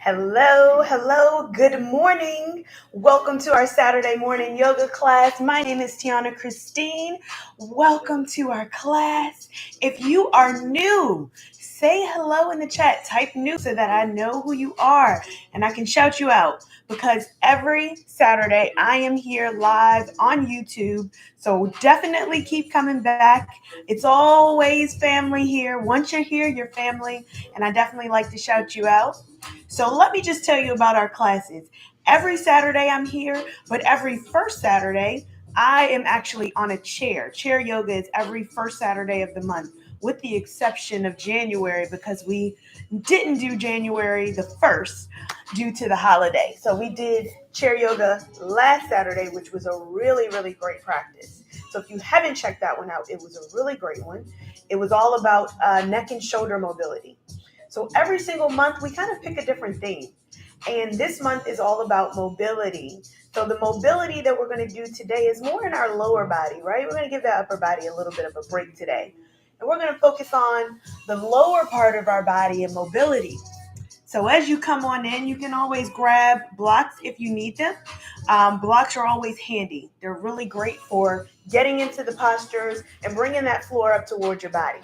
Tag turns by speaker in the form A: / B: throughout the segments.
A: Hello, good morning. Welcome to our Saturday morning yoga class. My name is Tianna Christine. Welcome to our class. If you are new, say hello in the chat. Type new so that I know who you are and I can shout you out because every Saturday I am here live on YouTube. So definitely keep coming back. It's always family here. Once you're here, you're family, and I definitely like to shout you out. So let me just tell you about our classes. Every Saturday I'm here, but every first Saturday I am actually on a chair. Chair yoga is every first Saturday of the month, with the exception of January because we didn't do January the 1st due to the holiday. So we did chair yoga last Saturday, which was a really, really great practice. So if you haven't checked that one out, it was a really great one. It was all about neck and shoulder mobility. So every single month, we kind of pick a different theme. And this month is all about mobility. So the mobility that we're going to do today is more in our lower body, right? We're going to give the upper body a little bit of a break today. And we're going to focus on the lower part of our body and mobility. So as you come on in, you can always grab blocks if you need them. Blocks are always handy. They're really great for getting into the postures and bringing that floor up towards your body.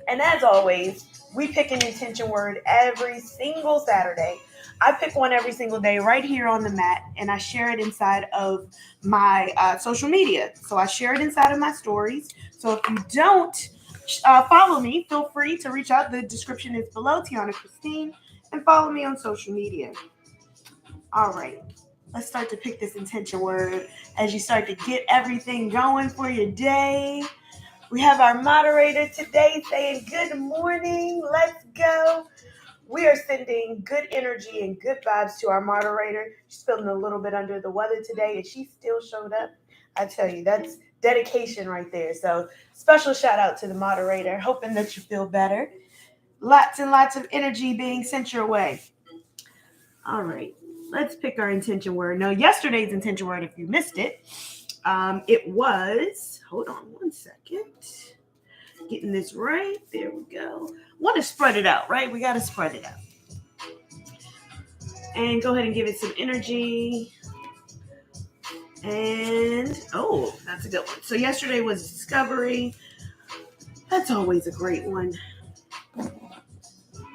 A: And as always, we pick an intention word every single Saturday. I pick one every single day right here on the mat, and I share it inside of my social media. So I share it inside of my stories. So if you don't follow me, feel free to reach out. The description is below, Tianna Christine, and follow me on social media. All right, let's start to pick this intention word as you start to get everything going for your day. We have our moderator today saying good morning. Let's go. We are sending good energy and good vibes to our moderator. She's feeling a little bit under the weather today, and she still showed up. I tell you, that's dedication right there. So special shout out to the moderator, hoping that you feel better. Lots and lots of energy being sent your way. All right, let's pick our intention word. Now, yesterday's intention word, if you missed it, it was, hold on one second. Getting this right. There we go. Want to spread it out, right? We got to spread it out. And go ahead and give it some energy. And, oh, that's a good one. So yesterday was discovery. That's always a great one.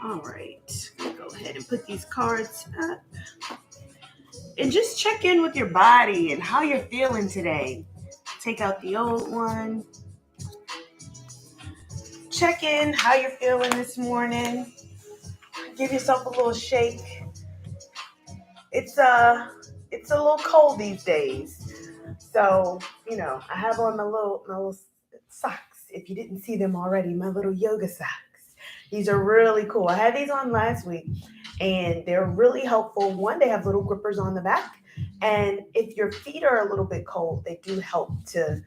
A: All right. Go ahead and put these cards up. And just check in with your body and how you're feeling today. Take out the old one. Check in how you're feeling this morning. Give yourself a little shake. It's a little cold these days. So, I have on my little socks. If you didn't see them already, my little yoga socks. These are really cool. I had these on last week and they're really helpful. One, they have little grippers on the back. And if your feet are a little bit cold, they do help to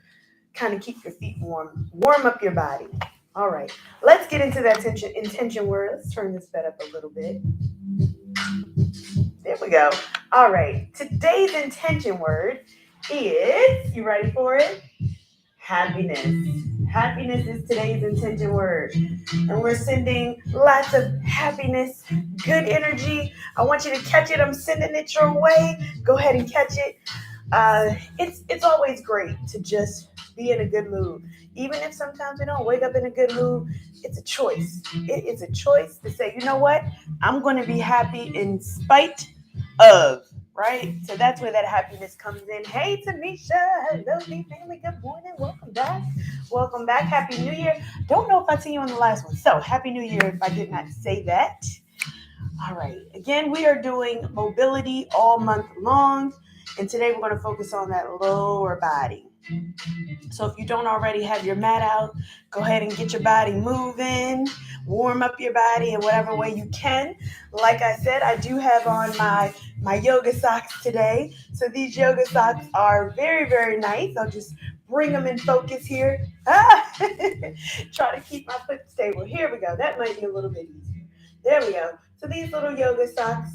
A: kind of keep your feet warm up your body. All right, let's get into that intention word. Let's turn this bed up a little bit. There we go. All right, today's intention word is, you ready for it? Happiness. Happiness is today's intention word. And we're sending lots of happiness, good energy. I want you to catch it. I'm sending it your way. Go ahead and catch it. It's always great to just be in a good mood. Even if sometimes we don't wake up in a good mood, it's a choice. It is a choice to say, you know what? I'm going to be happy in spite of, right? So that's where that happiness comes in. Hey, Tanisha. Lovely family. Good morning. Welcome back. Welcome back. Happy New Year. Don't know if I see you on the last one. So Happy New Year if I did not say that. All right. Again, we are doing mobility all month long. And today we're going to focus on that lower body. So if you don't already have your mat out, go ahead and get your body moving, warm up your body in whatever way you can. Like I said, I do have on my yoga socks today. So these yoga socks are very, very nice. I'll just bring them in focus here. Try to keep my foot stable. Here we go. That might be a little bit easier. There we go. So these little yoga socks,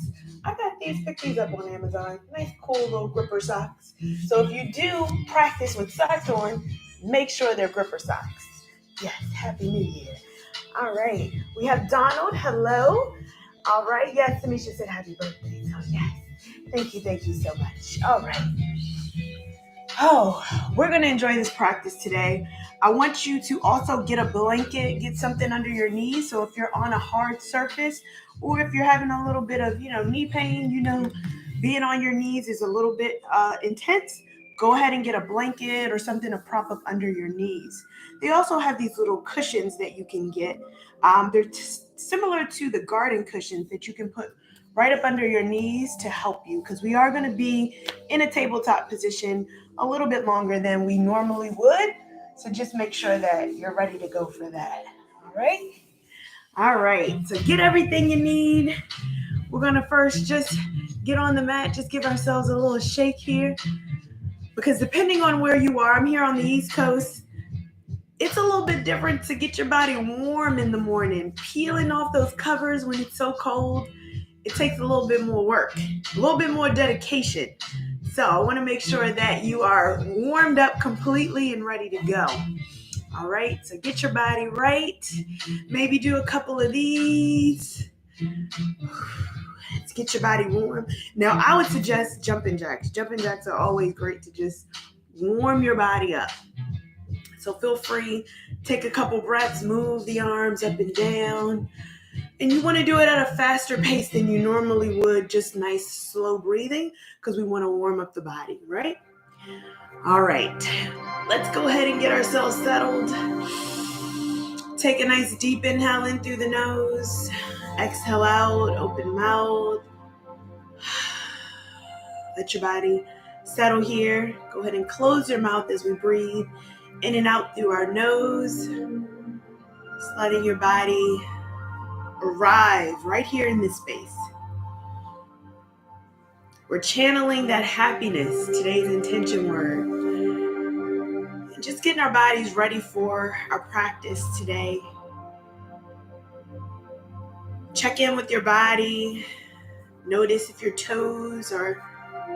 A: I got picked these up on Amazon. Nice, cool little gripper socks. So if you do practice with socks on, make sure they're gripper socks. Yes, Happy New Year. All right. We have Donald. Hello. All right. Yes, Tamisha said happy birthday. So yes. Thank you so much. All right. Oh, we're going to enjoy this practice today. I want you to also get a blanket, get something under your knees. So if you're on a hard surface or if you're having a little bit of, knee pain, being on your knees is a little bit intense. Go ahead and get a blanket or something to prop up under your knees. They also have these little cushions that you can get. They're similar to the garden cushions that you can put right up under your knees to help you, because we are going to be in a tabletop position a little bit longer than we normally would. So just make sure that you're ready to go for that. All right. All right. So get everything you need. We're going to first just get on the mat, just give ourselves a little shake here, because depending on where you are, I'm here on the East Coast. It's a little bit different to get your body warm in the morning. Peeling off those covers when it's so cold, it takes a little bit more work, a little bit more dedication. So I want to make sure that you are warmed up completely and ready to go. All right, so get your body right. Maybe do a couple of these. Let's get your body warm. Now, I would suggest jumping jacks. Jumping jacks are always great to just warm your body up. So feel free, take a couple breaths, move the arms up and down. And you want to do it at a faster pace than you normally would, just nice, slow breathing, because we want to warm up the body, right? All right, let's go ahead and get ourselves settled. Take a nice deep inhale in through the nose. Exhale out, open mouth. Let your body settle here. Go ahead and close your mouth as we breathe in and out through our nose. Just letting your body arrive right here in this space. We're channeling that happiness, today's intention word. And just getting our bodies ready for our practice today. Check in with your body. Notice if your toes are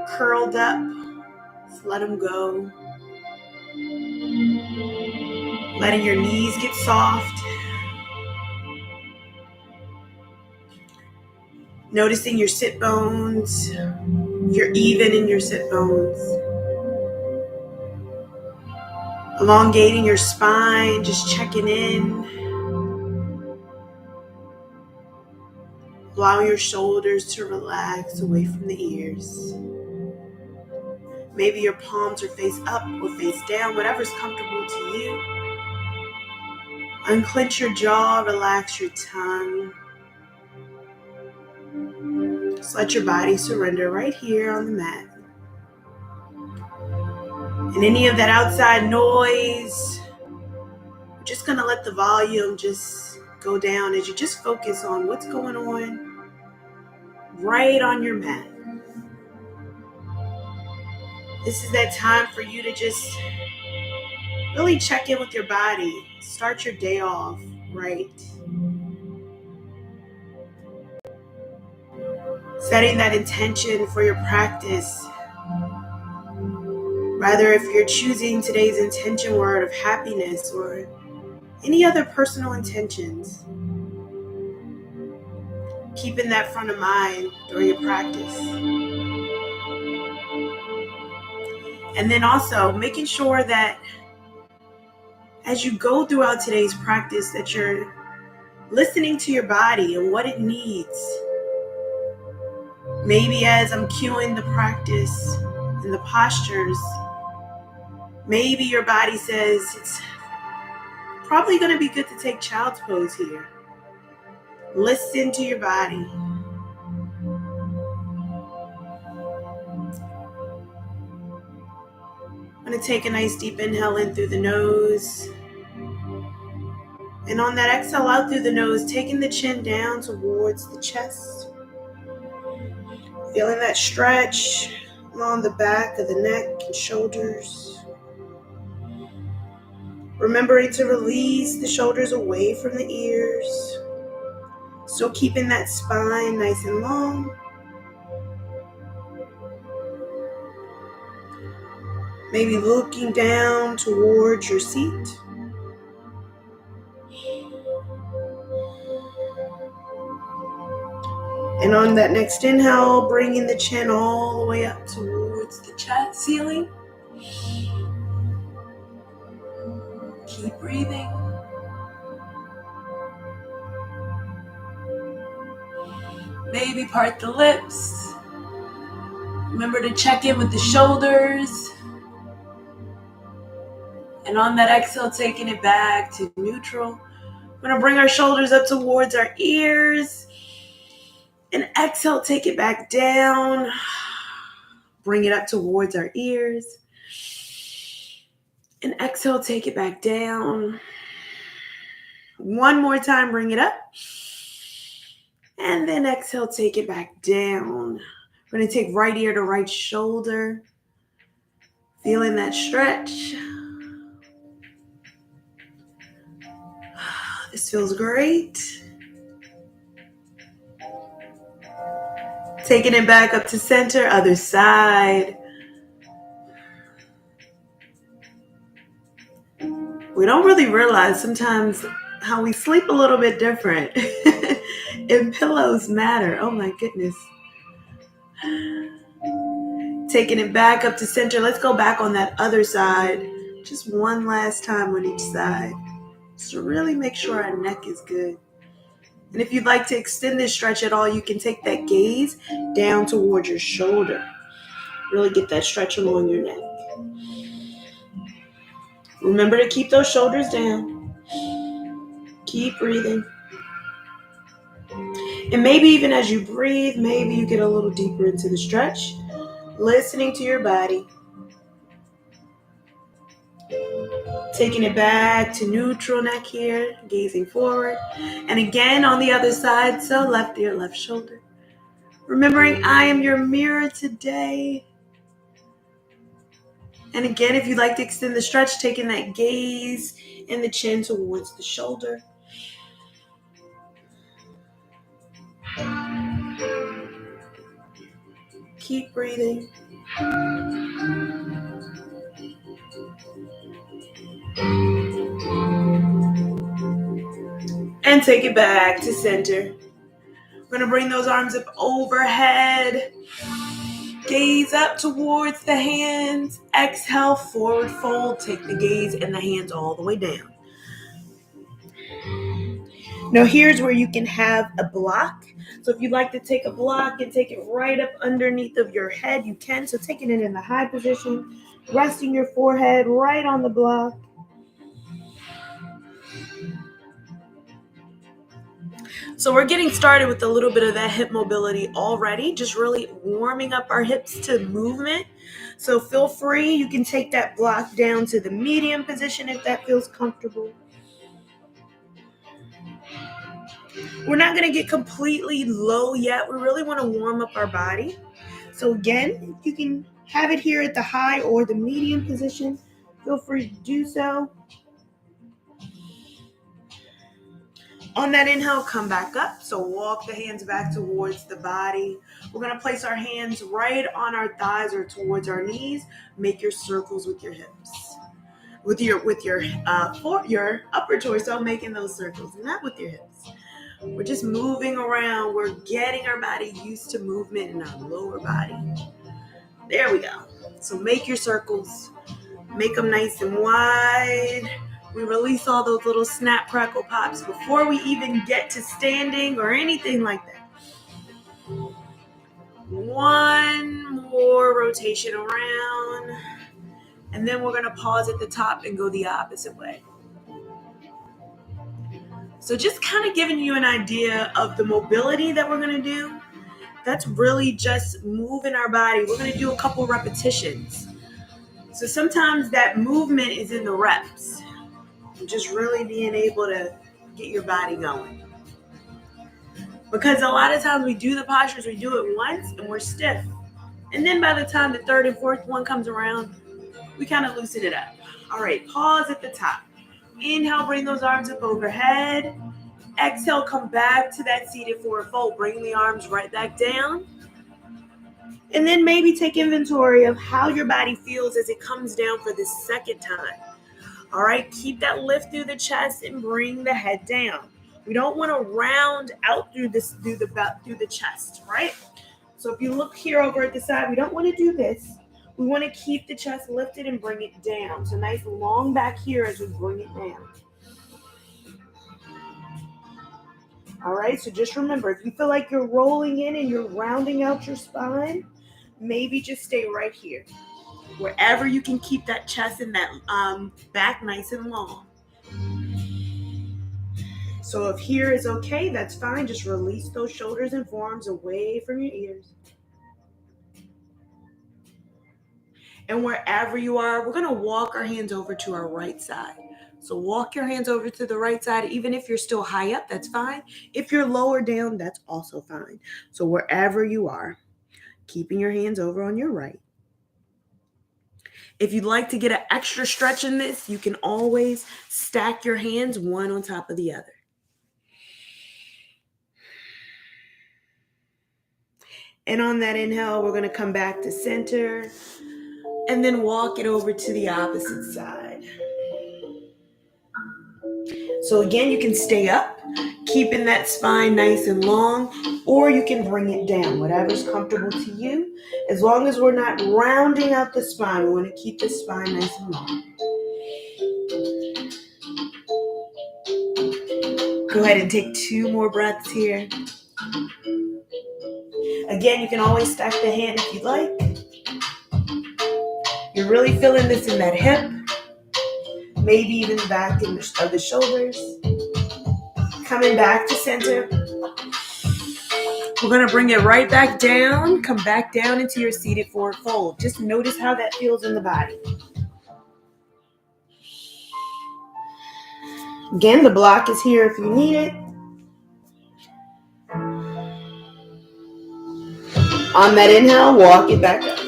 A: curled up. Just let them go. Letting your knees get soft. Noticing your sit bones. You're even in your sit bones. Elongating your spine, just checking in. Allow your shoulders to relax away from the ears. Maybe your palms are face up or face down, whatever's comfortable to you. Unclench your jaw, relax your tongue. Just let your body surrender right here on the mat. And any of that outside noise, we're just going to let the volume just go down as you just focus on what's going on right on your mat. This is that time for you to just really check in with your body. Start your day off right. Setting that intention for your practice. Rather, if you're choosing today's intention word of happiness or any other personal intentions, keeping that front of mind during your practice. And then also making sure that as you go throughout today's practice, that you're listening to your body and what it needs. Maybe as I'm cueing the practice and the postures, maybe your body says it's probably going to be good to take child's pose here. Listen to your body. I'm going to take a nice deep inhale in through the nose. And on that exhale out through the nose, taking the chin down towards the chest. Feeling that stretch along the back of the neck and shoulders. Remembering to release the shoulders away from the ears. Still keeping that spine nice and long. Maybe looking down towards your seat. And on that next inhale, bringing the chin all the way up towards the chest ceiling. Keep breathing. Maybe part the lips. Remember to check in with the shoulders. And on that exhale, taking it back to neutral. We're going to bring our shoulders up towards our ears. And exhale, take it back down. Bring it up towards our ears. And exhale, take it back down. One more time, bring it up. And then exhale, take it back down. We're going to take right ear to right shoulder. Feeling that stretch. This feels great. Taking it back up to center, other side. We don't really realize sometimes how we sleep a little bit different. And pillows matter. Oh my goodness. Taking it back up to center. Let's go back on that other side. Just one last time on each side. Just to really make sure our neck is good. And if you'd like to extend this stretch at all, you can take that gaze down towards your shoulder. Really get that stretch along your neck. Remember to keep those shoulders down. Keep breathing. And maybe even as you breathe, maybe you get a little deeper into the stretch. Listening to your body. Taking it back to neutral neck here, gazing forward. And again on the other side, so left ear, left shoulder. Remembering I am your mirror today. And again, if you'd like to extend the stretch, taking that gaze and the chin towards the shoulder. Keep breathing. And take it back to center. We're going to bring those arms up overhead. Gaze up towards the hands. Exhale, forward fold. Take the gaze and the hands all the way down. Now here's where you can have a block. So if you'd like to take a block and take it right up underneath of your head, you can. So taking it in the high position, resting your forehead right on the block. So we're getting started with a little bit of that hip mobility already, just really warming up our hips to movement. So feel free, you can take that block down to the medium position if that feels comfortable. We're not going to get completely low yet. We really want to warm up our body. So again, you can have it here at the high or the medium position. Feel free to do so. On that inhale, come back up. So walk the hands back towards the body. We're going to place our hands right on our thighs or towards our knees. Make your circles with your hips. With your upper torso, making those circles, not with your hips. We're just moving around. We're getting our body used to movement in our lower body. There we go. So make your circles. Make them nice and wide. We release all those little snap, crackle, pops before we even get to standing or anything like that. One more rotation around. And then we're going to pause at the top and go the opposite way. So just kind of giving you an idea of the mobility that we're going to do. That's really just moving our body. We're going to do a couple repetitions. So sometimes that movement is in the reps. Just really being able to get your body going. Because a lot of times we do the postures, we do it once and we're stiff. And then by the time the third and fourth one comes around, we kind of loosen it up. All right, pause at the top. Inhale, bring those arms up overhead. Exhale, come back to that seated forward fold. Bring the arms right back down. And then maybe take inventory of how your body feels as it comes down for the second time. All right, keep that lift through the chest and bring the head down. We don't want to round out through the chest, right? So if you look here over at the side, we don't want to do this. We want to keep the chest lifted and bring it down. So nice long back here as we bring it down. All right, so just remember, if you feel like you're rolling in and you're rounding out your spine, maybe just stay right here. Wherever you can keep that chest and that back nice and long. So if here is okay, that's fine. Just release those shoulders and forearms away from your ears. And wherever you are, we're going to walk our hands over to our right side. So walk your hands over to the right side. Even if you're still high up, that's fine. If you're lower down, that's also fine. So wherever you are, keeping your hands over on your right. If you'd like to get an extra stretch in this, you can always stack your hands one on top of the other. And on that inhale, we're going to come back to center and then walk it over to the opposite side. So again, you can stay up, keeping that spine nice and long, or you can bring it down, whatever's comfortable to you. As long as we're not rounding out the spine, we want to keep the spine nice and long. Go ahead and take 2 more breaths here. Again, you can always stack the hand if you'd like. You're really feeling this in that hip, maybe even the back of the shoulders. Coming back to center. We're going to bring it right back down. Come back down into your seated forward fold. Just notice how that feels in the body. Again, the block is here if you need it. On that inhale, walk it back up.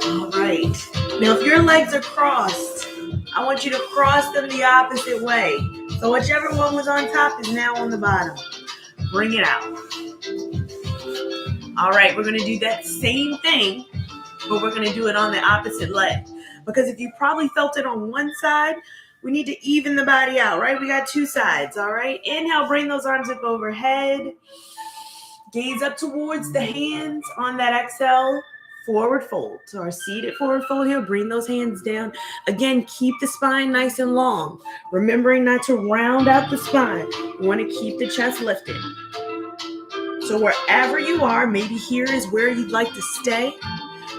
A: All right. Now, if your legs are crossed, I want you to cross them the opposite way. So whichever one was on top is now on the bottom. Bring it out. All right, we're going to do that same thing, but we're going to do it on the opposite leg. Because if you probably felt it on one side, we need to even the body out, right? We got 2 sides, all right? Inhale, bring those arms up overhead. Gaze up towards the hands. On that exhale, forward fold. So our seated forward fold here, bring those hands down. Again, keep the spine nice and long. Remembering not to round out the spine. You want to keep the chest lifted. So wherever you are, maybe here is where you'd like to stay.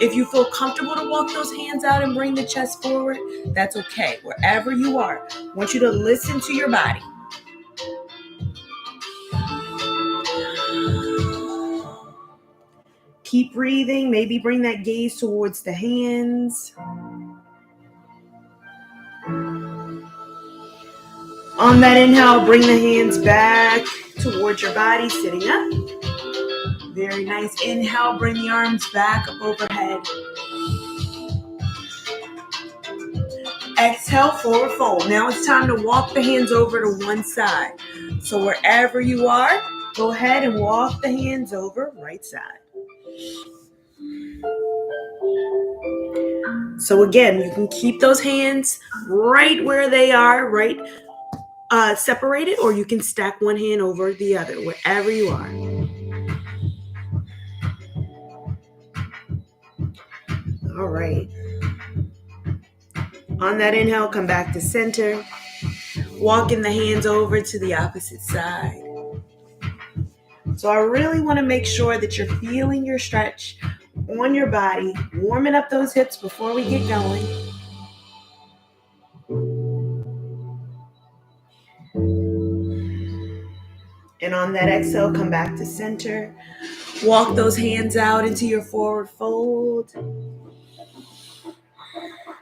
A: If you feel comfortable to walk those hands out and bring the chest forward, that's okay. Wherever you are, I want you to listen to your body. Keep breathing. Maybe bring that gaze towards the hands. On that inhale, bring the hands back towards your body, sitting up. Very nice. Inhale, bring the arms back up overhead. Exhale, forward fold. Now it's time to walk the hands over to one side. So wherever you are, go ahead and walk the hands over right side. So again, you can keep those hands right where they are, right separated, or you can stack one hand over the other, wherever you are. All right. On that inhale, come back to center. Walking the hands over to the opposite side. So I really want to make sure that you're feeling your stretch on your body, warming up those hips before we get going. And on that exhale, come back to center. Walk those hands out into your forward fold.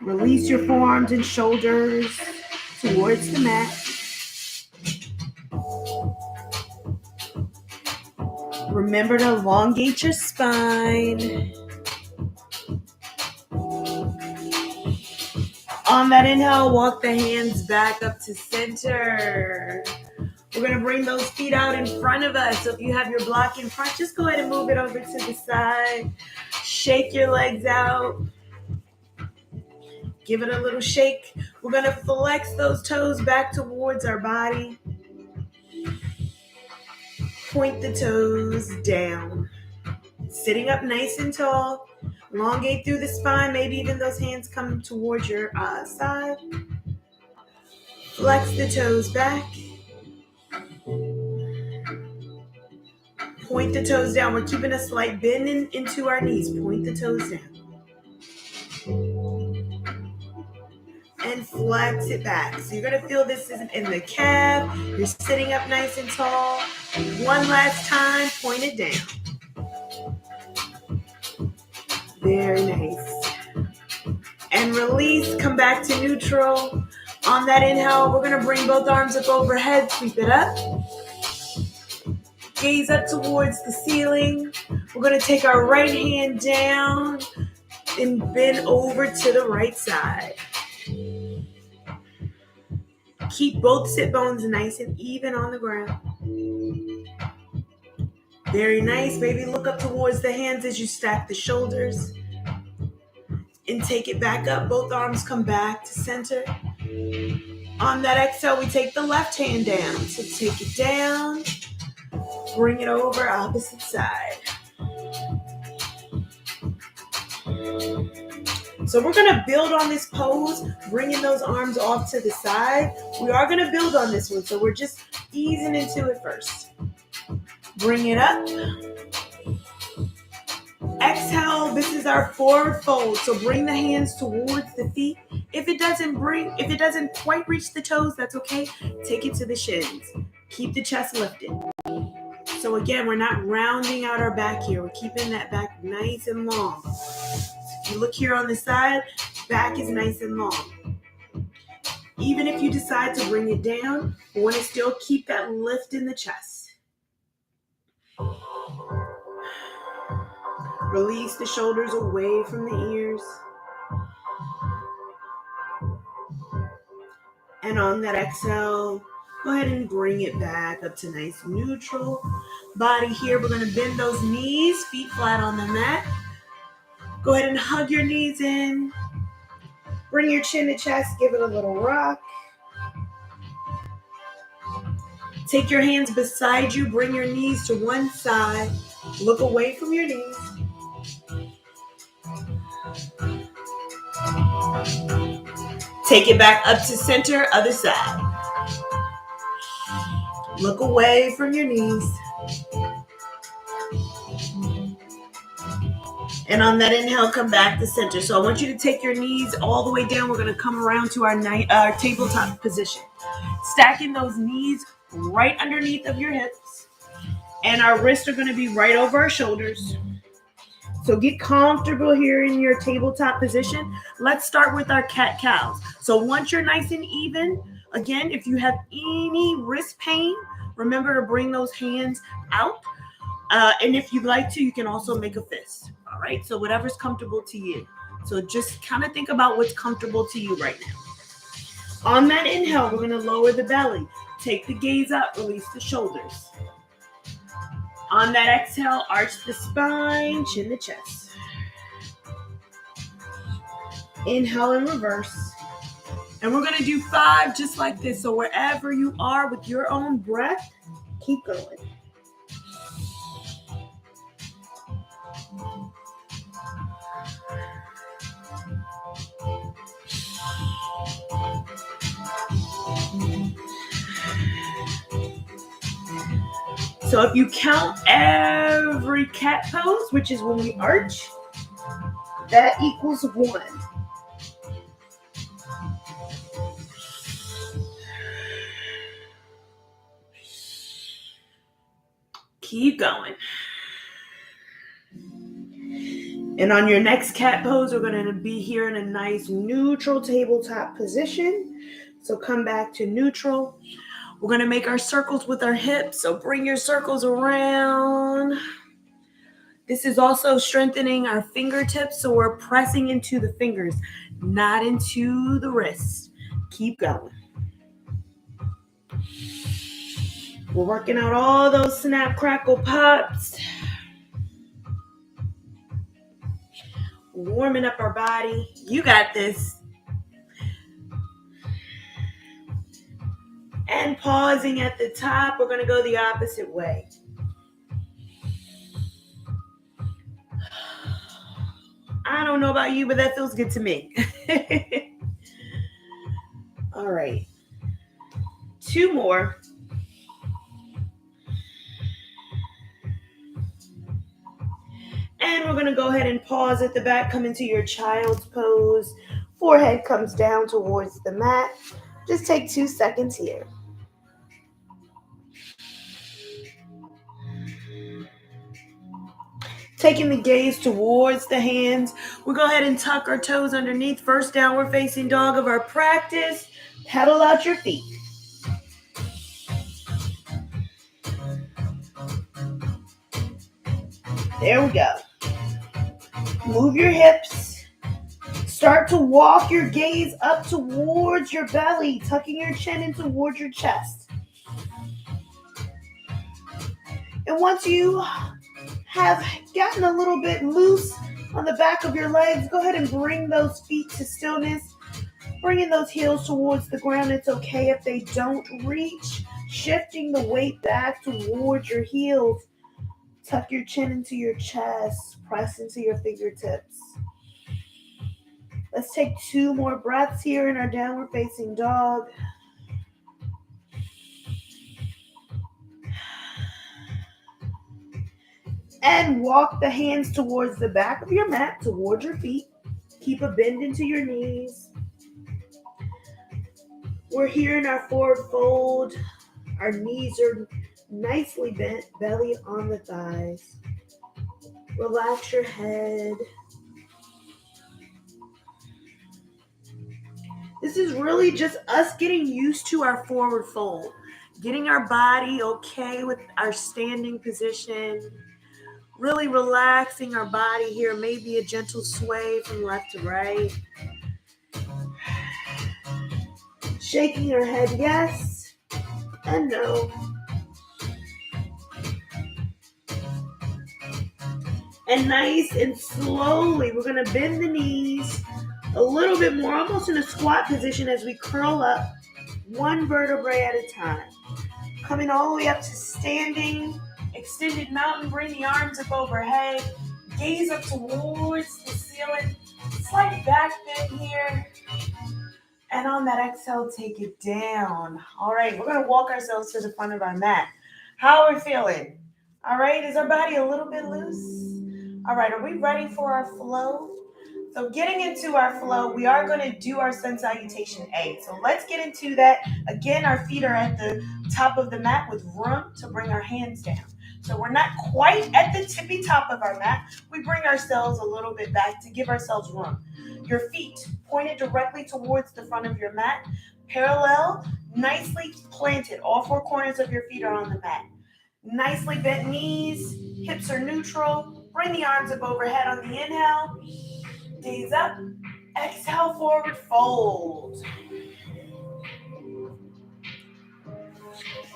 A: Release your forearms and shoulders towards the mat. Remember to elongate your spine. On that inhale, walk the hands back up to center. We're going to bring those feet out in front of us. So if you have your block in front, just go ahead and move it over to the side. Shake your legs out. Give it a little shake. We're going to flex those toes back towards our body. Point the toes down. Sitting up nice and tall. Elongate through the spine. Maybe even those hands come towards your side. Flex the toes back. Point the toes down. We're keeping a slight bend into our knees. Point the toes down. And flex it back. So you're going to feel this in the calf. You're sitting up nice and tall. One last time. Point it down. Very nice. And release. Come back to neutral. On that inhale, we're going to bring both arms up overhead. Sweep it up. Gaze up towards the ceiling. We're going to take our right hand down and bend over to the right side. Keep both sit bones nice and even on the ground. Very nice. Maybe look up towards the hands as you stack the shoulders. And take it back up. Both arms come back to center. On that exhale, we take the left hand down. So take it down. Bring it over opposite side. So we're going to build on this pose, bringing those arms off to the side. We are going to build on this one, so we're just easing into it first. Bring it up. Exhale, this is our forward fold. So bring the hands towards the feet. If it doesn't quite reach the toes, that's okay. Take it to the shins. Keep the chest lifted. So again, we're not rounding out our back here. We're keeping that back nice and long. If you look here on the side, back is nice and long. Even if you decide to bring it down, we want to still keep that lift in the chest. Release the shoulders away from the ears. And on that exhale, go ahead and bring it back up to nice neutral. Body here, we're going to bend those knees, feet flat on the mat. Go ahead and hug your knees in. Bring your chin to chest, give it a little rock. Take your hands beside you, bring your knees to one side. Look away from your knees. Take it back up to center, other side. Look away from your knees. And on that inhale, come back to center. So I want you to take your knees all the way down. We're going to come around to our tabletop position. Stacking those knees right underneath of your hips. And our wrists are going to be right over our shoulders. So get comfortable here in your tabletop position. Let's start with our cat-cows. So once you're nice and even, again, if you have any wrist pain, remember to bring those hands out. And if you'd like to, you can also make a fist. All right, so whatever's comfortable to you. So just kind of think about what's comfortable to you right now. On that inhale, we're going to lower the belly. Take the gaze up, release the shoulders. On that exhale, arch the spine, chin the chest. Inhale and reverse. And we're going to do 5 just like this. So wherever you are with your own breath, keep going. So if you count every cat pose, which is when we arch, that equals 1. Keep going. And on your next cat pose, we're going to be here in a nice neutral tabletop position. So come back to neutral. We're going to make our circles with our hips. So bring your circles around. This is also strengthening our fingertips. So we're pressing into the fingers, not into the wrists. Keep going. We're working out all those snap, crackle, pops. Warming up our body. You got this. And pausing at the top, we're going to go the opposite way. I don't know about you, but that feels good to me. All right. 2 more. And we're going to go ahead and pause at the back, come into your child's pose. Forehead comes down towards the mat. Just take 2 seconds here. Taking the gaze towards the hands. We'll go ahead and tuck our toes underneath. First downward facing dog of our practice. Pedal out your feet. There we go. Move your hips. Start to walk your gaze up towards your belly, tucking your chin in towards your chest. And once you have gotten a little bit loose on the back of your legs, go ahead and bring those feet to stillness. Bringing those heels towards the ground. It's okay if they don't reach. Shifting the weight back towards your heels. Tuck your chin into your chest. Press into your fingertips. Let's take 2 more breaths here in our downward facing dog. And walk the hands towards the back of your mat, towards your feet. Keep a bend into your knees. We're here in our forward fold. Our knees are nicely bent, belly on the thighs. Relax your head. This is really just us getting used to our forward fold. Getting our body okay with our standing position. Really relaxing our body here. Maybe a gentle sway from left to right. Shaking your head yes and no. And nice and slowly, we're going to bend the knees a little bit more, almost in a squat position as we curl up 1 vertebrae at a time. Coming all the way up to standing, extended mountain, bring the arms up overhead, gaze up towards the ceiling, slight back bend here. And on that exhale, take it down. All right, we're going to walk ourselves to the front of our mat. How are we feeling? All right, is our body a little bit loose? All right, are we ready for our flow? So getting into our flow, we are going to do our Sun Salutation Eight. So let's get into that. Again, our feet are at the top of the mat with room to bring our hands down. So we're not quite at the tippy top of our mat. We bring ourselves a little bit back to give ourselves room. Your feet pointed directly towards the front of your mat, parallel, nicely planted. All 4 corners of your feet are on the mat. Nicely bent knees, hips are neutral. Bring the arms up overhead on the inhale. Gaze up. Exhale, forward fold.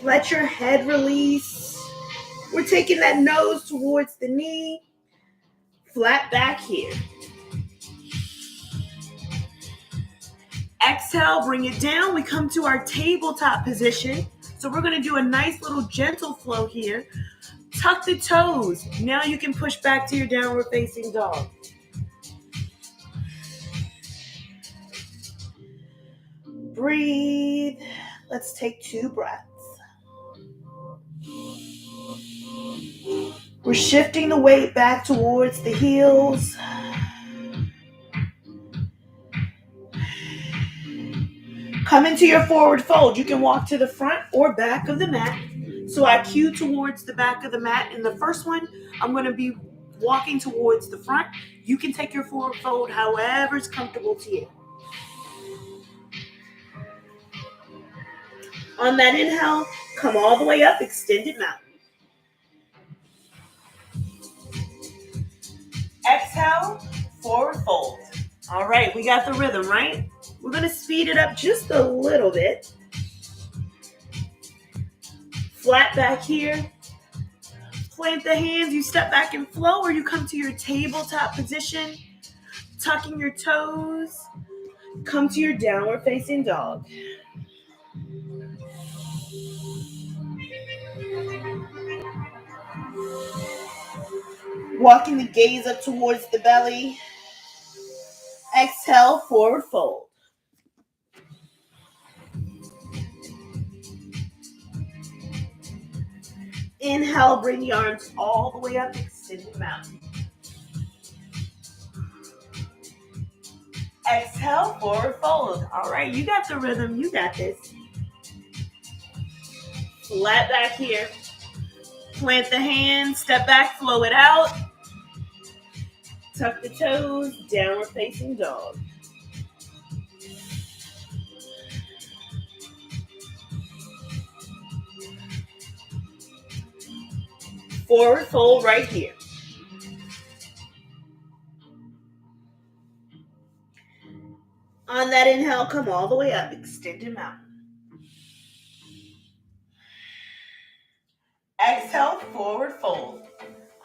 A: Let your head release. We're taking that nose towards the knee. Flat back here. Exhale, bring it down. We come to our tabletop position. So we're going to do a nice little gentle flow here. Tuck the toes. Now you can push back to your downward facing dog. Breathe. Let's take 2 breaths. We're shifting the weight back towards the heels. Come into your forward fold. You can walk to the front or back of the mat. So I cue towards the back of the mat. In the first one, I'm going to be walking towards the front. You can take your forward fold however is comfortable to you. On that inhale, come all the way up, extended mountain. Exhale, forward fold. All right, we got the rhythm, right? We're going to speed it up just a little bit. Flat back here. Plant the hands. You step back and flow, or you come to your tabletop position, tucking your toes. Come to your downward facing dog. Walking the gaze up towards the belly. Exhale, forward fold. Inhale, bring the arms all the way up, extend them out. Exhale, forward fold. All right, you got the rhythm, you got this. Flat back here. Plant the hands, step back, flow it out. Tuck the toes, downward facing dog. Forward fold right here. On that inhale, come all the way up, extend them out. Exhale, forward fold.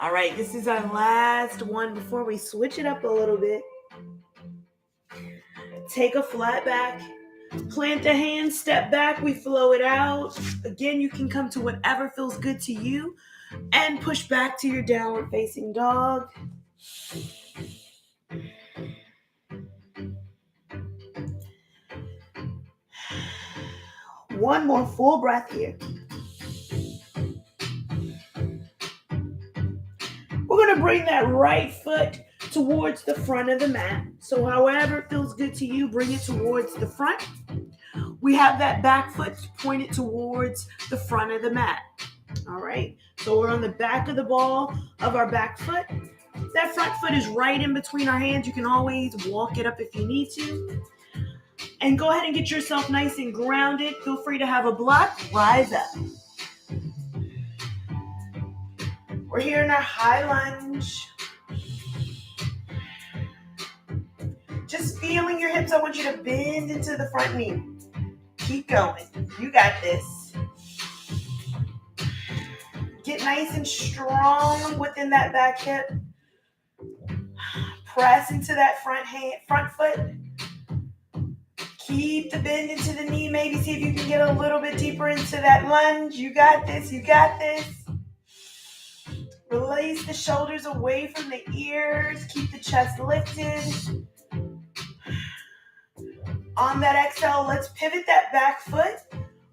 A: All right, this is our last one before we switch it up a little bit. Take a flat back, plant the hands, step back, we flow it out. Again, you can come to whatever feels good to you and push back to your downward facing dog. One more full breath here. We're going to bring that right foot towards the front of the mat. So however it feels good to you, bring it towards the front. We have that back foot pointed towards the front of the mat. All right. So we're on the back of the ball of our back foot. That front foot is right in between our hands. You can always walk it up if you need to. And go ahead and get yourself nice and grounded. Feel free to have a block. Rise up. We're here in our high lunge. Just feeling your hips. I want you to bend into the front knee. Keep going. You got this. Get nice and strong within that back hip. Press into that front foot. Keep the bend into the knee. Maybe see if you can get a little bit deeper into that lunge. You got this. You got this. Release the shoulders away from the ears. Keep the chest lifted. On that exhale, let's pivot that back foot.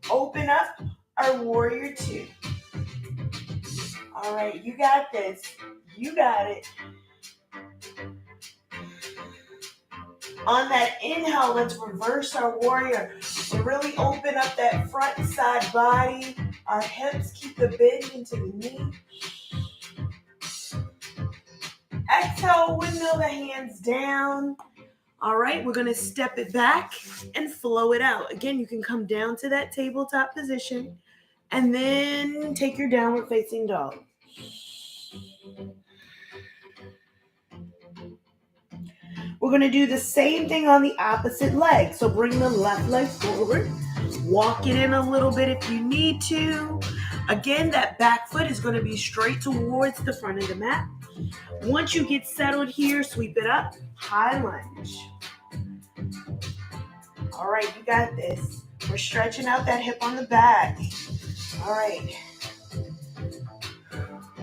A: Open up our warrior two. All right, you got this. You got it. On that inhale, let's reverse our warrior. So really open up that front and side body. Our hips, keep the bend into the knee. Exhale, windmill the hands down. All right, we're going to step it back and flow it out. Again, you can come down to that tabletop position and then take your downward facing dog. We're going to do the same thing on the opposite leg. So bring the left leg forward. Walk it in a little bit if you need to. Again, that back foot is going to be straight towards the front of the mat. Once you get settled here, sweep it up. High lunge. All right, you got this. We're stretching out that hip on the back. All right.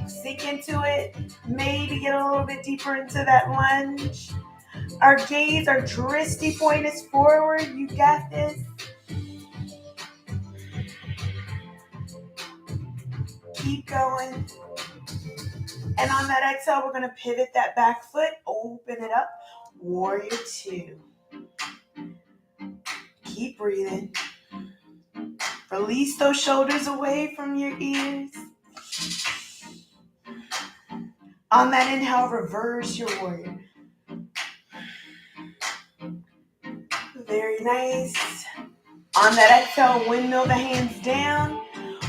A: Sink into it. Maybe get a little bit deeper into that lunge. Our gaze, our dristy point is forward. You got this. Keep going. And on that exhale, we're going to pivot that back foot. Open it up. Warrior two. Keep breathing. Release those shoulders away from your ears. On that inhale, reverse your warrior. Very nice. On that exhale, windmill the hands down.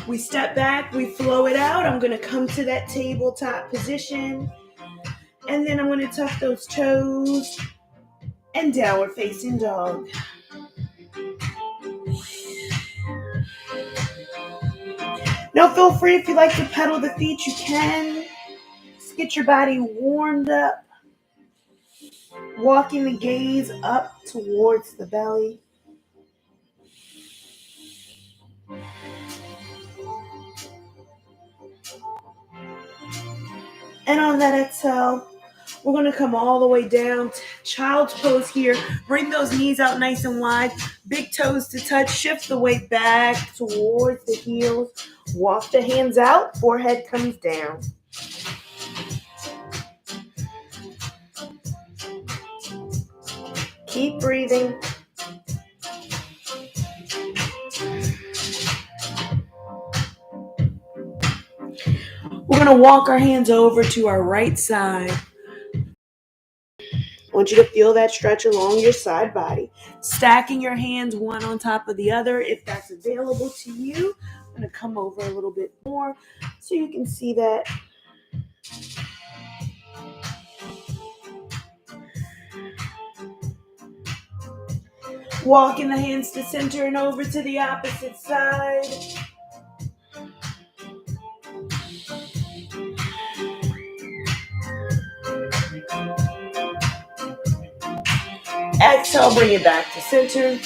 A: We step back, we flow it out. I'm going to come to that tabletop position. And then I'm going to tuck those toes and downward facing dog. Now feel free if you like to pedal the feet, you can. Just get your body warmed up. Walking the gaze up towards the belly. And on that exhale, we're going to come all the way down Child's pose here. Bring those knees out nice and wide. Big toes to touch. Shift the weight back towards the heels. Walk the hands out. Forehead comes down. Keep breathing. We're going to walk our hands over to our right side. I want you to feel that stretch along your side body. Stacking your hands one on top of the other if that's available to you. I'm going to come over a little bit more so you can see that. Walking the hands to center and over to the opposite side. Exhale, bring it back to center.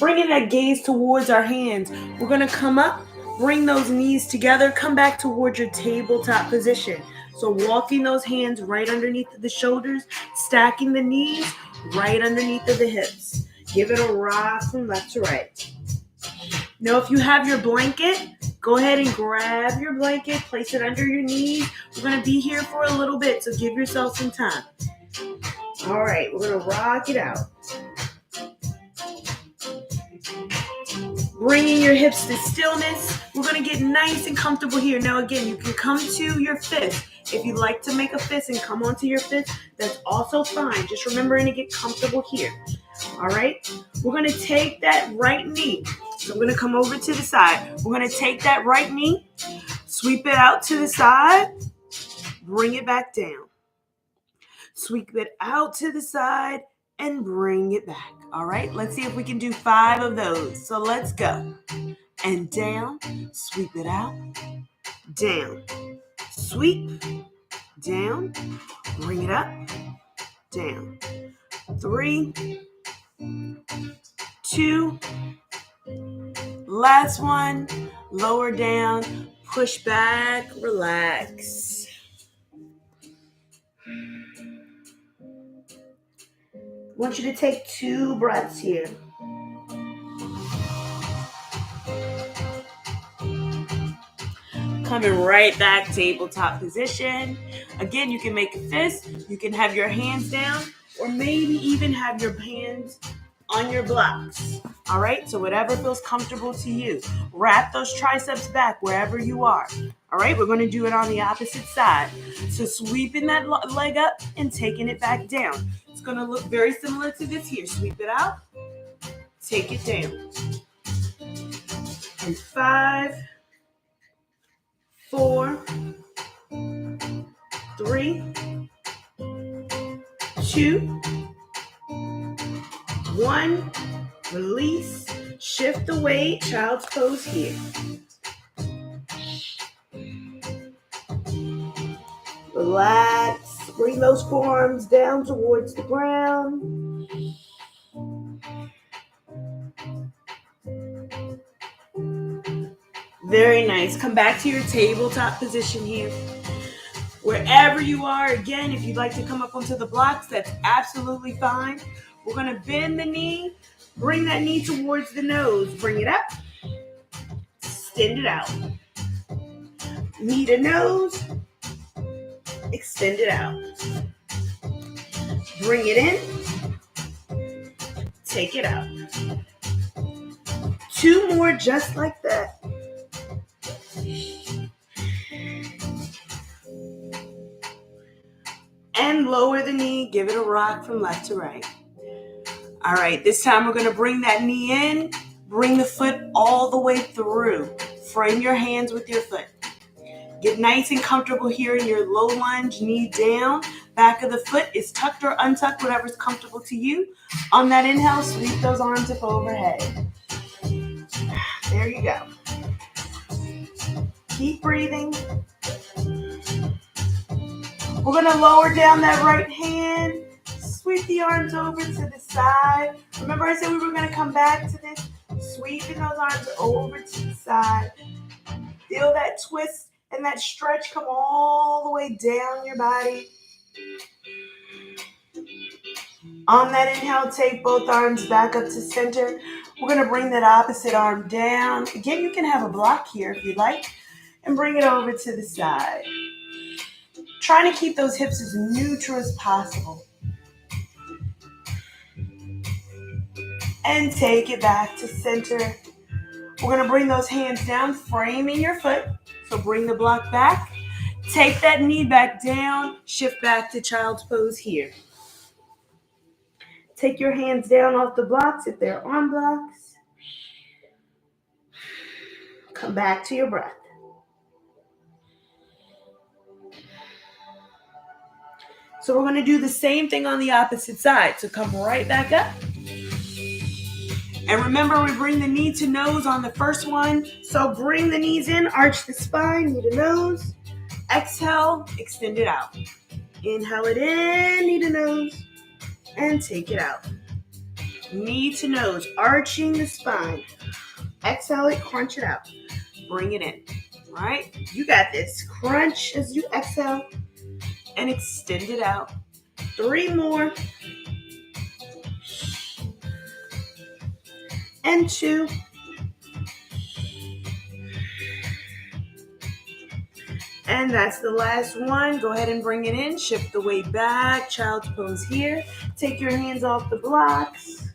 A: Bringing that gaze towards our hands. We're going to come up, bring those knees together, come back towards your tabletop position. So walking those hands right underneath the shoulders, stacking the knees right underneath of the hips. Give it a rock from left to right. Now, if you have your blanket, go ahead and grab your blanket, place it under your knees. We're going to be here for a little bit, so give yourself some time. All right, we're going to rock it out. Bringing your hips to stillness. We're going to get nice and comfortable here. Now, again, you can come to your fist. If you'd like to make a fist and come onto your fist, that's also fine. Just remembering to get comfortable here. All right? We're going to take that right knee. So I'm going to come over to the side. We're going to take that right knee, sweep it out to the side, bring it back down. Sweep it out to the side and bring it back. All right, let's see if we can do 5 of those. So let's go. And down, sweep it out, down, sweep, down, bring it up, down. 3, 2, last one, lower down, push back, relax. I want you to take 2 breaths here. Coming right back, tabletop position. Again, you can make a fist. You can have your hands down, or maybe even have your hands on your blocks. All right, so whatever feels comfortable to you. Wrap those triceps back wherever you are. All right, we're going to do it on the opposite side. So sweeping that leg up and taking it back down. It's going to look very similar to this here. Sweep it out, take it down. And 5, 4, 3, 2, 1. Release. Shift the weight. Child's pose here. Relax. Bring those forearms down towards the ground. Very nice. Come back to your tabletop position here. Wherever you are, again, if you'd like to come up onto the blocks, that's absolutely fine. We're going to bend the knee. Bring that knee towards the nose. Bring it up. Extend it out. Knee to nose. Extend it out. Bring it in. Take it out. 2 more just like that. And lower the knee. Give it a rock from left to right. All right, this time we're going to bring that knee in. Bring the foot all the way through. Frame your hands with your foot. Get nice and comfortable here in your low lunge, knee down. Back of the foot is tucked or untucked, whatever's comfortable to you. On that inhale, sweep those arms up overhead. There you go. Keep breathing. We're going to lower down that right hand. Sweep the arms over to the side. Remember I said we were going to come back to this? Sweeping those arms over to the side. Feel that twist and that stretch come all the way down your body. On that inhale, take both arms back up to center. We're going to bring that opposite arm down. Again, you can have a block here if you'd like, and bring it over to the side. Trying to keep those hips as neutral as possible. And take it back to center. We're going to bring those hands down, framing your foot. So bring the block back. Take that knee back down. Shift back to child's pose here. Take your hands down off the blocks if they're on blocks. Come back to your breath. So we're going to do the same thing on the opposite side. So come right back up. And remember, we bring the knee to nose on the first one. So bring the knees in, arch the spine, knee to nose. Exhale, extend it out. Inhale it in, knee to nose, and take it out. Knee to nose, arching the spine. Exhale it, crunch it out. Bring it in. All right? You got this. Crunch as you exhale and extend it out. 3 more. And 2. And that's the last one. Go ahead and bring it in. Shift the weight back. Child's pose here. Take your hands off the blocks.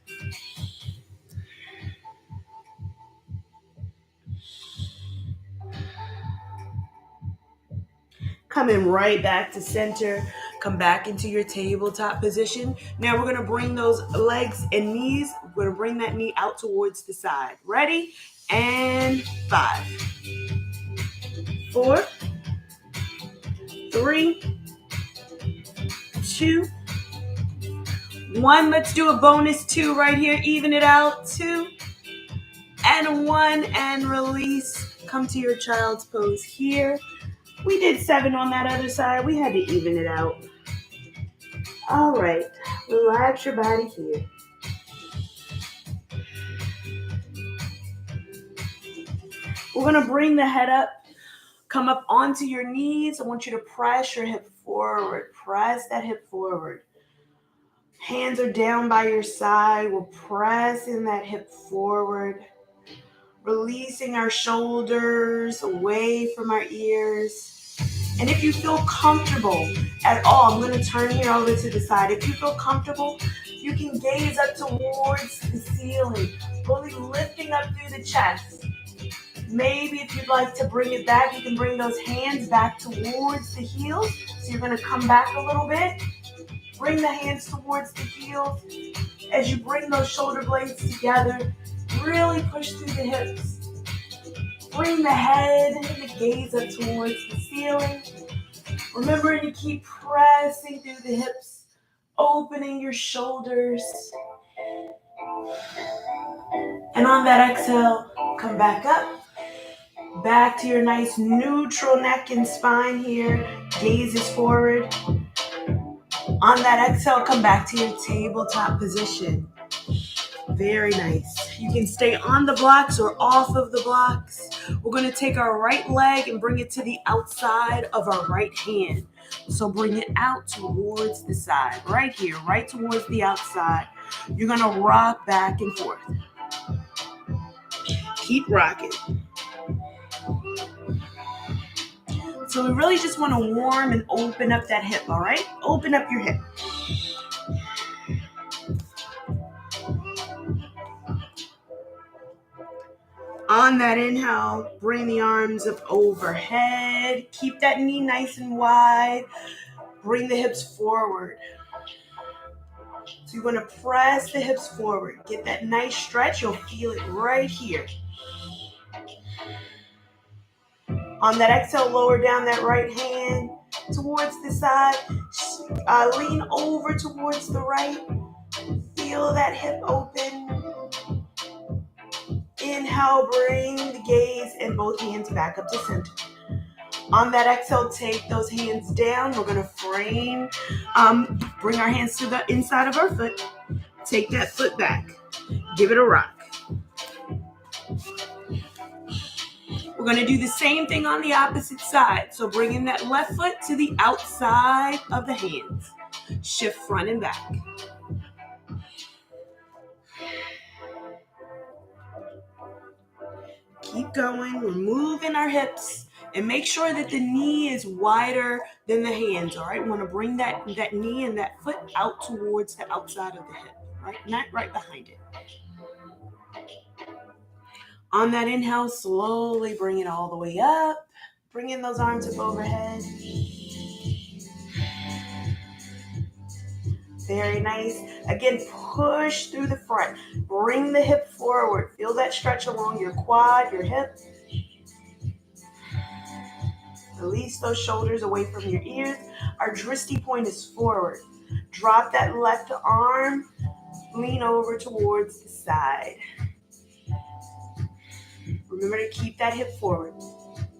A: Coming right back to center. Come back into your tabletop position. Now we're going to bring those legs and knees. We're going to bring that knee out towards the side. Ready? And 5, 4, 3, 2, 1. Let's do a bonus 2 right here. Even it out. 2 and 1 and release. Come to your child's pose here. We did 7 on that other side. We had to even it out. All right. Relax your body here. We're going to bring the head up. Come up onto your knees. I want you to press your hip forward. Press that hip forward. Hands are down by your side. We're pressing that hip forward. Releasing our shoulders away from our ears. And if you feel comfortable at all, I'm going to turn here over to the side. If you feel comfortable, you can gaze up towards the ceiling, really lifting up through the chest. Maybe if you'd like to bring it back, you can bring those hands back towards the heels. So you're going to come back a little bit. Bring the hands towards the heels. As you bring those shoulder blades together, really push through the hips. Bring the head and the gaze up towards the ceiling. Remember to keep pressing through the hips, opening your shoulders. And on that exhale, come back up. Back to your nice neutral neck and spine here. Gaze is forward. On that exhale, come back to your tabletop position. Very nice. You can stay on the blocks or off of the blocks. We're going to take our right leg and bring it to the outside of our right hand. So bring it out towards the side, right here, right towards the outside. You're going to rock back and forth. Keep rocking. So we really just want to warm and open up that hip, all right? Open up your hip. On that inhale, bring the arms up overhead. Keep that knee nice and wide. Bring the hips forward. So you're going to press the hips forward. Get that nice stretch. You'll feel it right here. On that exhale, lower down that right hand towards the side. Lean over towards the right. Feel that hip open. Inhale, bring the gaze and both hands back up to center. On that exhale, take those hands down. We're going to frame, bring our hands to the inside of our foot. Take that foot back. Give it a rock. We're going to do the same thing on the opposite side. So bringing that left foot to the outside of the hands. Shift front and back. Keep going. We're moving our hips. And make sure that the knee is wider than the hands, all right? We want to bring that knee and that foot out towards the outside of the hip, right? Not right behind it. On that inhale, slowly bring it all the way up. Bring in those arms up overhead. Very nice. Again, push through the front. Bring the hip forward. Feel that stretch along your quad, your hip. Release those shoulders away from your ears. Our drishti point is forward. Drop that left arm. Lean over towards the side. Remember to keep that hip forward.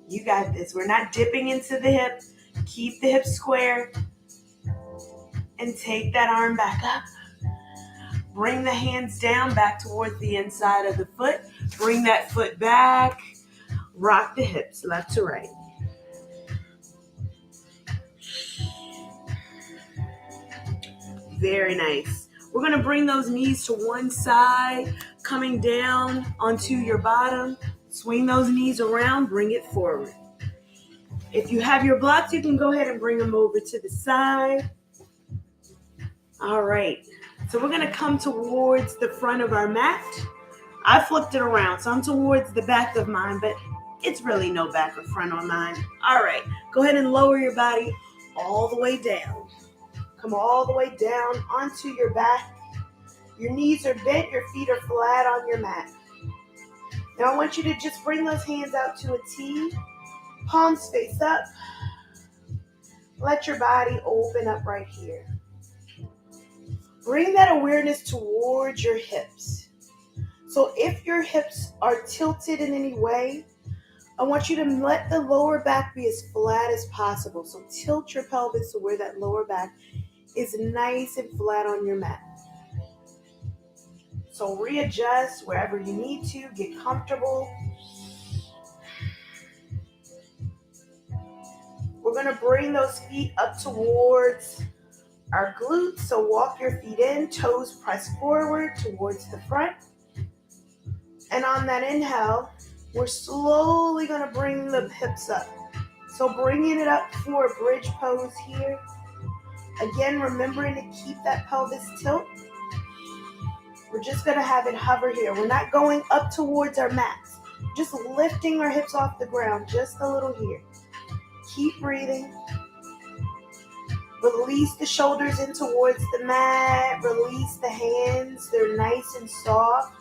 A: You got this. We're not dipping into the hip. Keep the hip square. And take that arm back up. Bring the hands down back towards the inside of the foot. Bring that foot back. Rock the hips left to right. Very nice. We're going to bring those knees to one side, coming down onto your bottom. Swing those knees around, bring it forward. If you have your blocks, you can go ahead and bring them over to the side. All right. So we're going to come towards the front of our mat. I flipped it around, so I'm towards the back of mine, but it's really no back or front on mine. All right. Go ahead and lower your body all the way down. Come all the way down onto your back. Your knees are bent, your feet are flat on your mat. Now I want you to just bring those hands out to a T. Palms face up. Let your body open up right here. Bring that awareness towards your hips. So if your hips are tilted in any way, I want you to let the lower back be as flat as possible. So tilt your pelvis to where that lower back is nice and flat on your mat. So readjust wherever you need to. Get comfortable. We're going to bring those feet up towards our glutes. So walk your feet in. Toes press forward towards the front. And on that inhale, we're slowly going to bring the hips up. So bringing it up for a bridge pose here. Again, remembering to keep that pelvis tilt. We're just going to have it hover here. We're not going up towards our mats. Just lifting our hips off the ground just a little here. Keep breathing. Release the shoulders in towards the mat. Release the hands. They're nice and soft.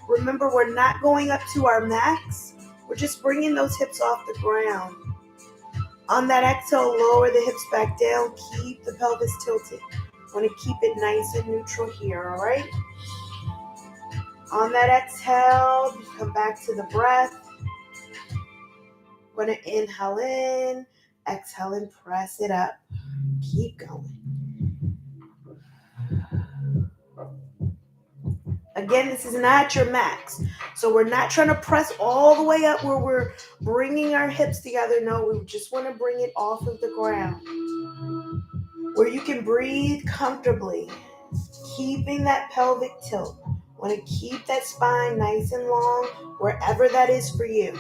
A: Remember, we're not going up to our max. We're just bringing those hips off the ground. On that exhale, lower the hips back down. Keep the pelvis tilted. Want to keep it nice and neutral here, all right? On that exhale, come back to the breath. Going to inhale in, exhale and press it up. Keep going. Again, this is not your max. So we're not trying to press all the way up where we're bringing our hips together. No, we just want to bring it off of the ground. Where you can breathe comfortably. Keeping that pelvic tilt. Want to keep that spine nice and long wherever that is for you.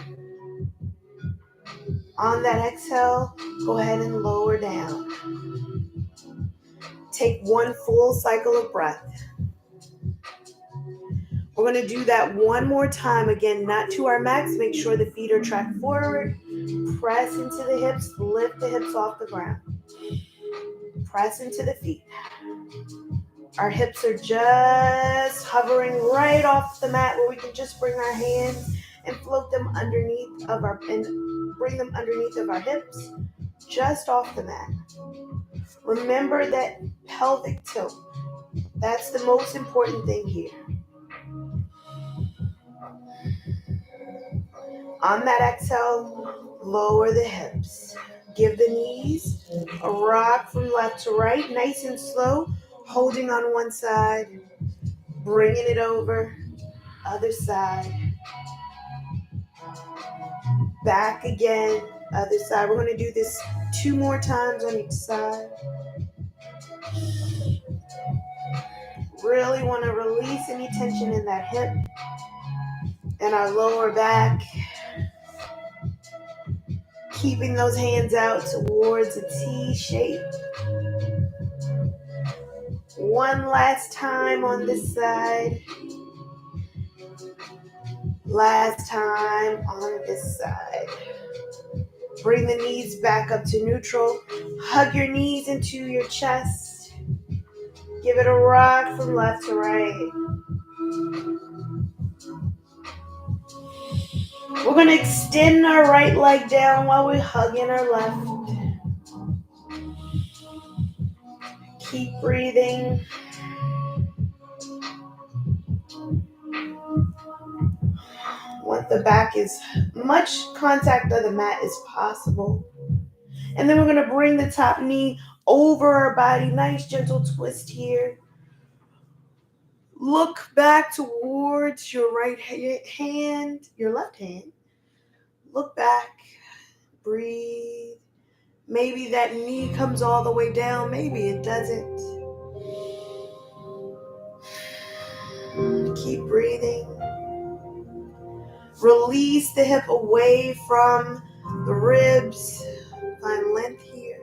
A: On that exhale, go ahead and lower down. Take one full cycle of breath. We're going to do that one more time. Again, not to our max. Make sure the feet are tracked forward. Press into the hips. Lift the hips off the ground. Press into the feet. Our hips are just hovering right off the mat where we can just bring our hands and float them underneath of our and bring them underneath of our hips, just off the mat. Remember that pelvic tilt. That's the most important thing here. On that exhale, lower the hips. Give the knees a rock from left to right, nice and slow, holding on one side, bringing it over, other side. Back again, other side. We're going to do this 2 more times on each side. Really want to release any tension in that hip and our lower back. Keeping those hands out towards a T shape. One last time on this side. Last time on this side. Bring the knees back up to neutral. Hug your knees into your chest. Give it a rock from left to right. We're going to extend our right leg down while we're hugging our left. Keep breathing. Want the back as much contact of the mat as possible. And then we're going to bring the top knee over our body. Nice gentle twist here. Look back towards your right hand, your left hand. Look back. Breathe. Maybe that knee comes all the way down. Maybe it doesn't. Keep breathing. Release the hip away from the ribs. Find length here.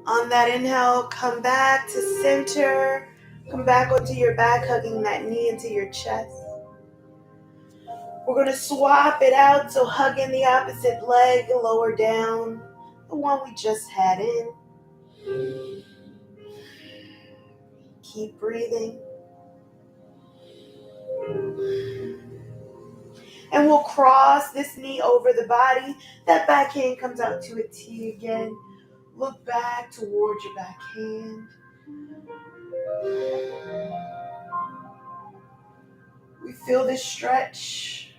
A: On that inhale, come back to center. Come back onto your back, hugging that knee into your chest. We're going to swap it out, so hugging the opposite leg, lower down, the one we just had in. Keep breathing. And we'll cross this knee over the body. That back hand comes out to a T again. Look back towards your back hand. We feel this stretch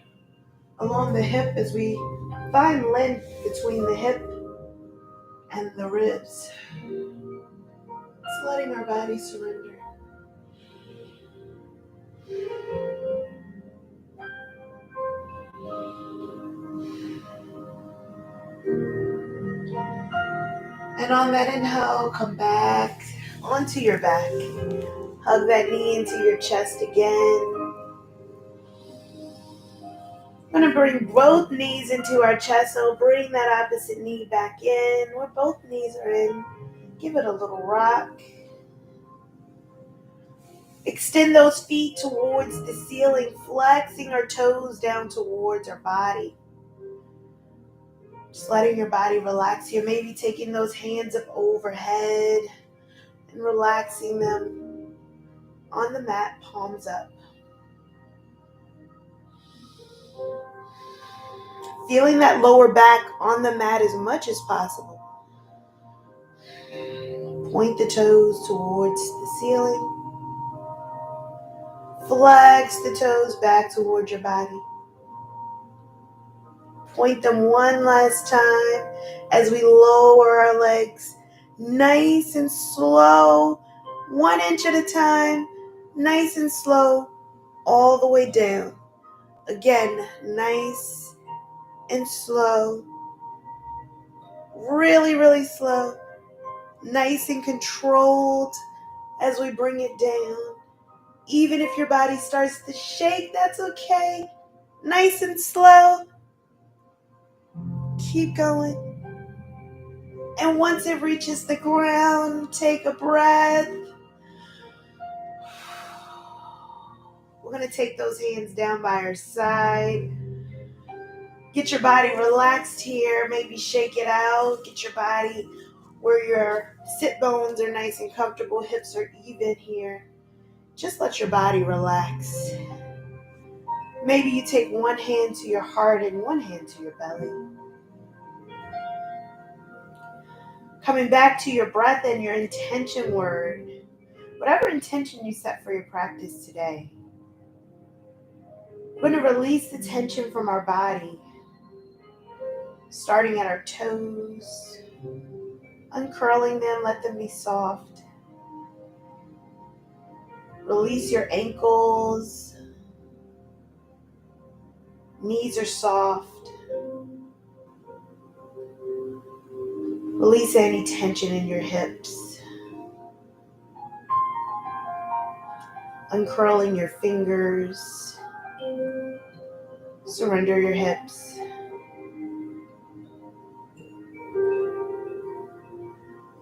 A: along the hip as we find length between the hip and the ribs. It's letting our body surrender. And on that inhale, come back onto your back. Hug that knee into your chest again. I'm going to bring both knees into our chest, so bring that opposite knee back in. Where both knees are in, give it a little rock. Extend those feet towards the ceiling, flexing our toes down towards our body. Just letting your body relax here. Maybe taking those hands up overhead and relaxing them on the mat, palms up. Feeling that lower back on the mat as much as possible. Point the toes towards the ceiling. Flex the toes back towards your body. Point them one last time as we lower our legs. Nice and slow, 1 inch at a time. Nice and slow, all the way down. Again, nice and slow. Really, really slow. Nice and controlled as we bring it down. Even if your body starts to shake, that's okay. Nice and slow. Keep going. And once it reaches the ground, take a breath. We're going to take those hands down by our side. Get your body relaxed here. Maybe shake it out. Get your body where your sit bones are nice and comfortable. Hips are even here. Just let your body relax. Maybe you take one hand to your heart and one hand to your belly. Coming back to your breath and your intention word. Whatever intention you set for your practice today. We're going to release the tension from our body. Starting at our toes. Uncurling them, let them be soft. Release your ankles. Knees are soft. Release any tension in your hips. Uncurling your fingers. Surrender your hips.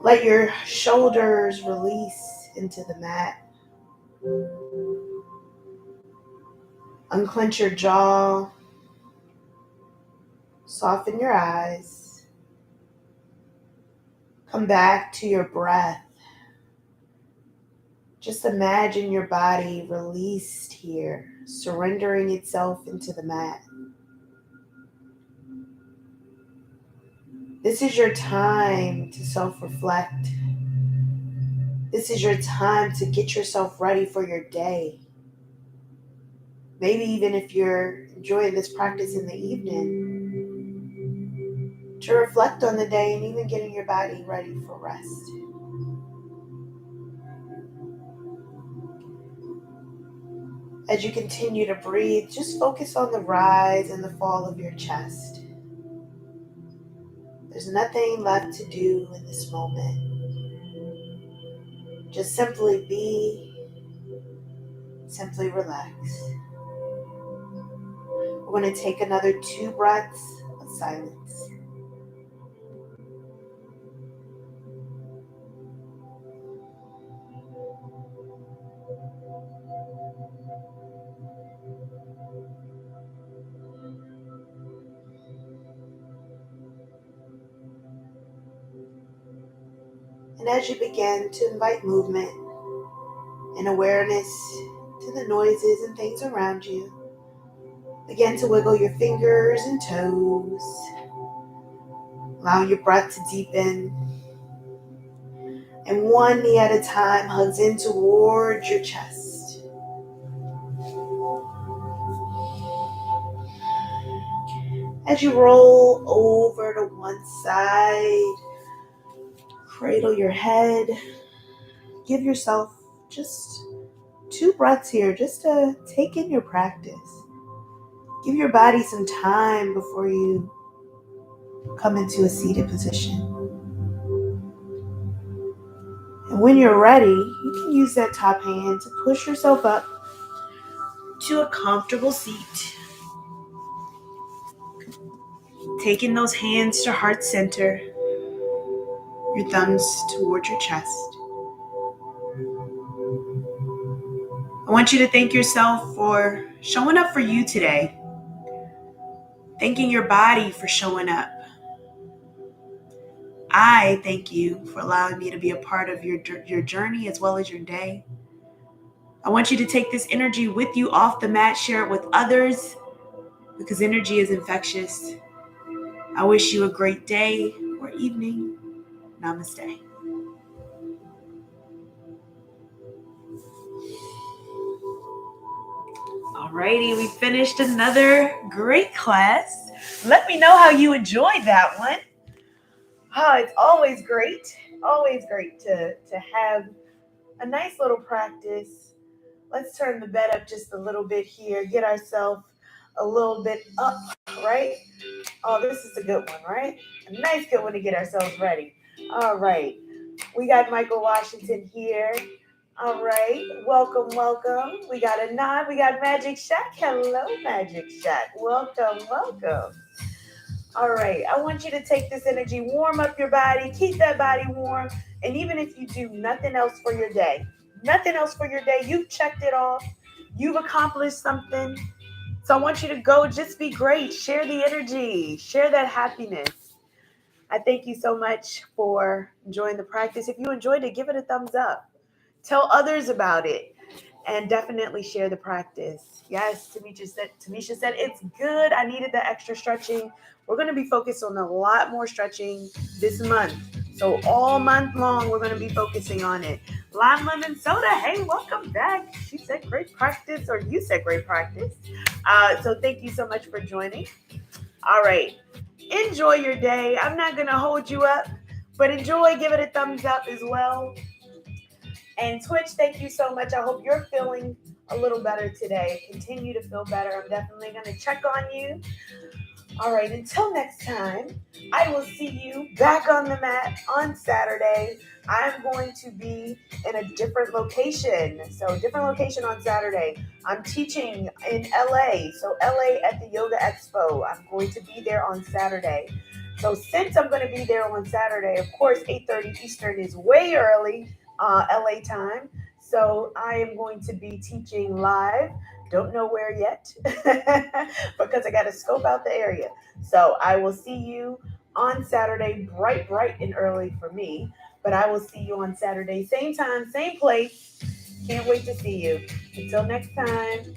A: Let your shoulders release into the mat. Unclench your jaw. Soften your eyes. Come back to your breath. Just imagine your body released here, surrendering itself into the mat. This is your time to self-reflect. This is your time to get yourself ready for your day. Maybe even if you're enjoying this practice in the evening, to reflect on the day and even getting your body ready for rest. As you continue to breathe, just focus on the rise and the fall of your chest. There's nothing left to do in this moment. Just simply be, simply relax. We're going to take another 2 breaths of silence. And as you begin to invite movement and awareness to the noises and things around you, begin to wiggle your fingers and toes, allowing your breath to deepen. And one knee at a time hugs in towards your chest. As you roll over to one side, cradle your head, give yourself just 2 breaths here just to take in your practice. Give your body some time before you come into a seated position. And when you're ready, you can use that top hand to push yourself up to a comfortable seat. Taking those hands to heart center, your thumbs towards your chest. I want you to thank yourself for showing up for you today. Thanking your body for showing up. I thank you for allowing me to be a part of your journey as well as your day. I want you to take this energy with you off the mat, share it with others, because energy is infectious. I wish you a great day or evening. Namaste. Alrighty, we finished another great class. Let me know how you enjoyed that one. It's always great to have a nice little practice. Let's turn the bed up just a little bit here, get ourselves a little bit up, right? Oh, this is a good one, right? A nice good one to get ourselves ready. All right, we got Michael Washington here. All right, welcome. We got a nod. We got Magic Shack. Hello, Magic Shack. Welcome. All right, I want you to take this energy, warm up your body, keep that body warm. And even if you do nothing else for your day, you've checked it off. You've accomplished something. So I want you to go, just be great. Share the energy, share that happiness. I thank you so much for enjoying the practice. If you enjoyed it, give it a thumbs up. Tell others about it. And definitely share the practice. Yes, Tamisha said it's good. I needed the extra stretching. We're going to be focused on a lot more stretching this month. So all month long, we're going to be focusing on it. Lime Lemon Soda, hey, welcome back. She said great practice, or you said great practice. So thank you so much for joining. All right. Enjoy your day. I'm not going to hold you up, but enjoy. Give it a thumbs up as well. And Twitch, thank you so much. I hope you're feeling a little better today. Continue to feel better. I'm definitely going to check on you. All right, until next time, I will see you back on the mat on Saturday. I'm going to be in a different location. So, different location on Saturday. I'm teaching in LA. So, LA at the Yoga Expo. I'm going to be there on Saturday. So, since I'm going to be there on Saturday, of course, 8:30 Eastern is way early LA time. So, I am going to be teaching live. Don't know where yet because I got to scope out the area. So I will see you on Saturday, bright and early for me. But I will see you on Saturday, same time, same place. Can't wait to see you. Until next time.